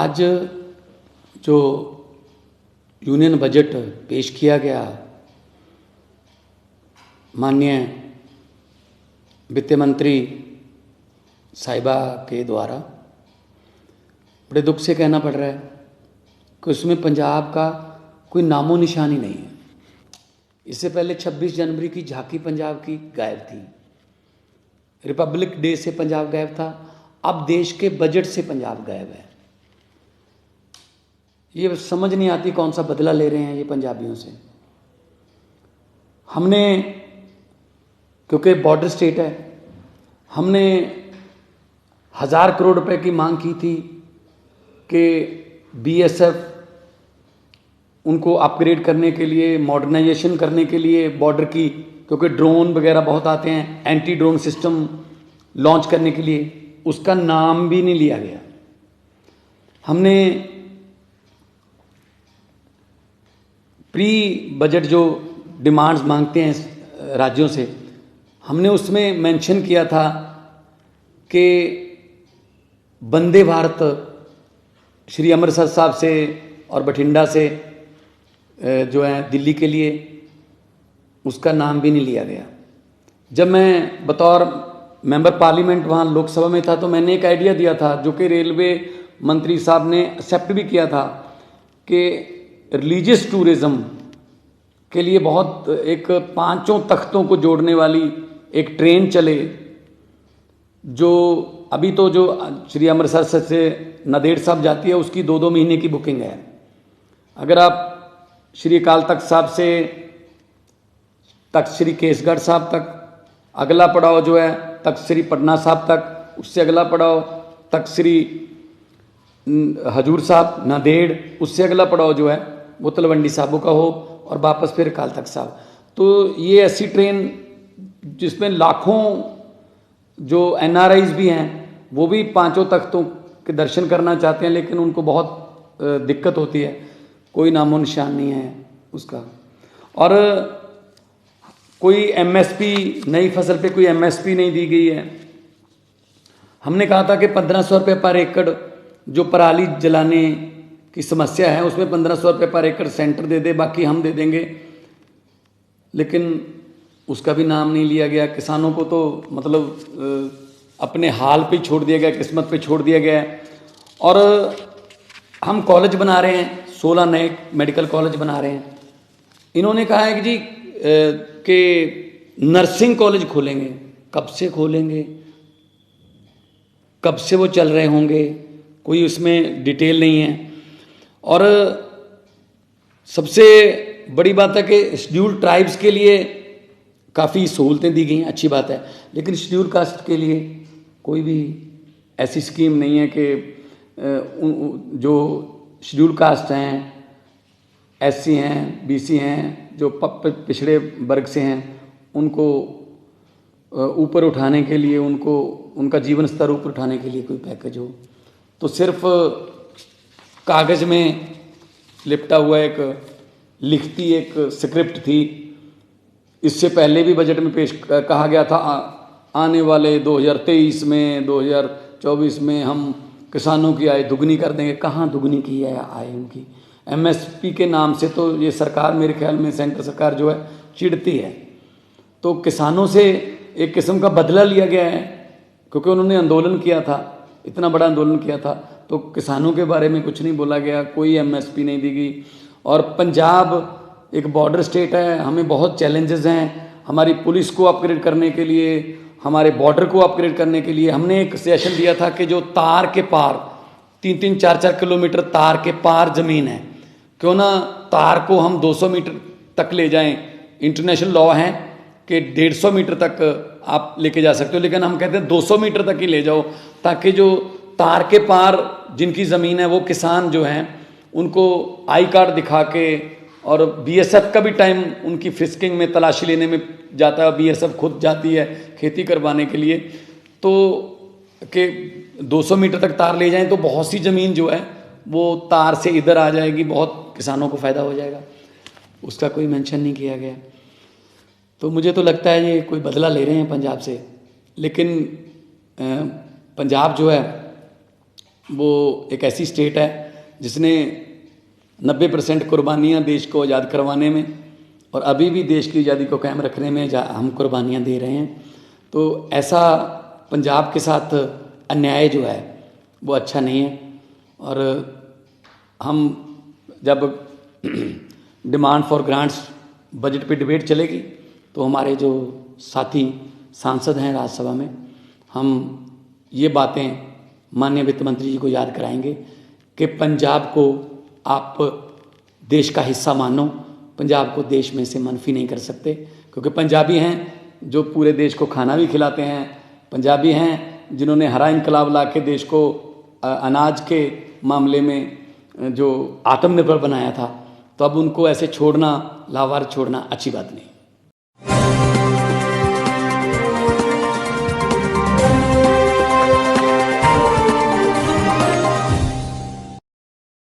आज जो union budget पेश किया गया माननीय वित्त मंत्री साहिबा के द्वारा, बड़े दुख से कहना पड़ रहा है कि उसमें पंजाब का कोई नामो निशान ही नहीं है। इससे पहले 26 जनवरी की झांकी पंजाब की गायब थी, रिपब्लिक डे से पंजाब गायब था, अब देश के बजट से पंजाब गायब है। ये समझ नहीं आती कौन सा बदला ले रहे हैं ये पंजाबियों से। हमने, क्योंकि बॉर्डर स्टेट है, हमने 1000 करोड़ रुपए की मांग की थी कि बीएसएफ उनको अपग्रेड करने के लिए, मॉडर्नाइजेशन करने के लिए बॉर्डर की, क्योंकि ड्रोन वगैरह बहुत आते हैं, एंटी ड्रोन सिस्टम लॉन्च करने के लिए, उसका नाम भी नहीं लिया गया। हमने प्री बजट जो डिमांड्स मांगते हैं राज्यों से, हमने उसमें मेंशन किया था कि वंदे भारत श्री अमृतसर साहब से और बठिंडा से जो है दिल्ली के लिए, उसका नाम भी नहीं लिया गया। जब मैं बतौर मेंबर पार्लियामेंट वहाँ लोकसभा में था तो मैंने एक आइडिया दिया था जो कि रेलवे मंत्री साहब ने एक्सेप्ट भी किया था कि रिलीजियस टूरिज्म के लिए बहुत एक 5 तख्तों को जोड़ने वाली एक ट्रेन चले, जो अभी तो जो श्री अमृतसर से नांदेड़ साहब जाती है उसकी 2-2 महीने की बुकिंग है। अगर आप श्री अकाल तख्त साहब से तख्त श्री केसगढ़ साहब तक, अगला पड़ाव जो है तख्त श्री पटना साहब तक, उससे अगला पड़ाव तख्त श्री हजूर साहब नांदेड़, उससे अगला पड़ाव जो है वो तलवंडी साहबों का हो और वापस फिर अकाल तख्त साहब। तो ये ऐसी ट्रेन जिसमें लाखों जो एनआरआईज भी हैं वो भी 5 तख्तों के दर्शन करना चाहते हैं, लेकिन उनको बहुत दिक्कत होती है, कोई नामो निशान नहीं है उसका। और कोई एमएसपी, नई फसल पे कोई एमएसपी नहीं दी गई है। हमने कहा था कि 1500 रुपये पर एकड़ जो पराली जलाने की समस्या है उसमें 1500 रुपये पर एकड़ सेंटर दे दे, बाकी हम दे देंगे, लेकिन उसका भी नाम नहीं लिया गया। किसानों को तो मतलब अपने हाल पे छोड़ दिया गया, किस्मत पे छोड़ दिया गया। और हम कॉलेज बना रहे हैं, 16 नए मेडिकल कॉलेज बना रहे हैं। इन्होंने कहा है कि जी कि नर्सिंग कॉलेज खोलेंगे, कब से खोलेंगे, कब से वो चल रहे होंगे, कोई उसमें डिटेल नहीं है। और सबसे बड़ी बात है कि शेड्यूल्ड ट्राइब्स के लिए काफ़ी सहूलतें दी गई हैं, अच्छी बात है, लेकिन शेड्यूल कास्ट के लिए कोई भी ऐसी स्कीम नहीं है कि जो शेड्यूल कास्ट हैं, एससी हैं, बीसी हैं, जो पिछड़े वर्ग से हैं, उनको ऊपर उठाने के लिए, उनको उनका जीवन स्तर ऊपर उठाने के लिए कोई पैकेज हो। तो सिर्फ कागज़ में लिपटा हुआ एक लिखती एक स्क्रिप्ट थी। इससे पहले भी बजट में पेश कहा गया था आने वाले 2023 में, 2024 में हम किसानों की आय दुगनी कर देंगे। कहाँ दुगनी की है आय उनकी? एमएसपी के नाम से तो ये सरकार, मेरे ख्याल में सेंटर सरकार जो है चिढ़ती है। तो किसानों से एक किस्म का बदला लिया गया है, क्योंकि उन्होंने आंदोलन किया था, इतना बड़ा आंदोलन किया था, तो किसानों के बारे में कुछ नहीं बोला गया, कोई एमएसपी नहीं दी गई। और पंजाब एक बॉर्डर स्टेट है, हमें बहुत चैलेंजेस हैं। हमारी पुलिस को अपग्रेड करने के लिए, हमारे बॉर्डर को अपग्रेड करने के लिए हमने एक सजेशन दिया था कि जो तार के पार 3-3, 4-4 किलोमीटर तार के पार ज़मीन है, क्यों ना तार को हम 200 मीटर तक ले जाएं। इंटरनेशनल लॉ है कि 150 मीटर तक आप लेके जा सकते हो, लेकिन हम कहते हैं 200 मीटर तक ही ले जाओ, ताकि जो तार के पार जिनकी ज़मीन है वो किसान जो हैं उनको आई कार्ड दिखा के, और बीएसएफ का भी टाइम उनकी फिस्किंग में, तलाशी लेने में जाता है, बीएसएफ खुद जाती है खेती करवाने के लिए, तो कि 200 मीटर तक तार ले जाएं तो बहुत सी ज़मीन जो है वो तार से इधर आ जाएगी, बहुत किसानों को फ़ायदा हो जाएगा। उसका कोई मेंशन नहीं किया गया। तो मुझे तो लगता है ये कोई बदला ले रहे हैं पंजाब से, लेकिन पंजाब जो है वो एक ऐसी स्टेट है जिसने 90% कुर्बानियाँ देश को आज़ाद करवाने में और अभी भी देश की आज़ादी को कायम रखने में हम कुर्बानियाँ दे रहे हैं। तो ऐसा पंजाब के साथ अन्याय जो है वो अच्छा नहीं है। और हम जब डिमांड फॉर ग्रांट्स बजट पे डिबेट चलेगी तो हमारे जो साथी सांसद हैं राज्यसभा में, हम ये बातें माननीय वित्त मंत्री जी को याद कराएंगे कि पंजाब को आप देश का हिस्सा मानो, पंजाब को देश में से मनफी नहीं कर सकते, क्योंकि पंजाबी हैं जो पूरे देश को खाना भी खिलाते हैं, पंजाबी हैं जिन्होंने हरा इनकलाब ला के देश को अनाज के मामले में जो आत्मनिर्भर बनाया था। तो अब उनको ऐसे छोड़ना, लावार छोड़ना अच्छी बात नहीं।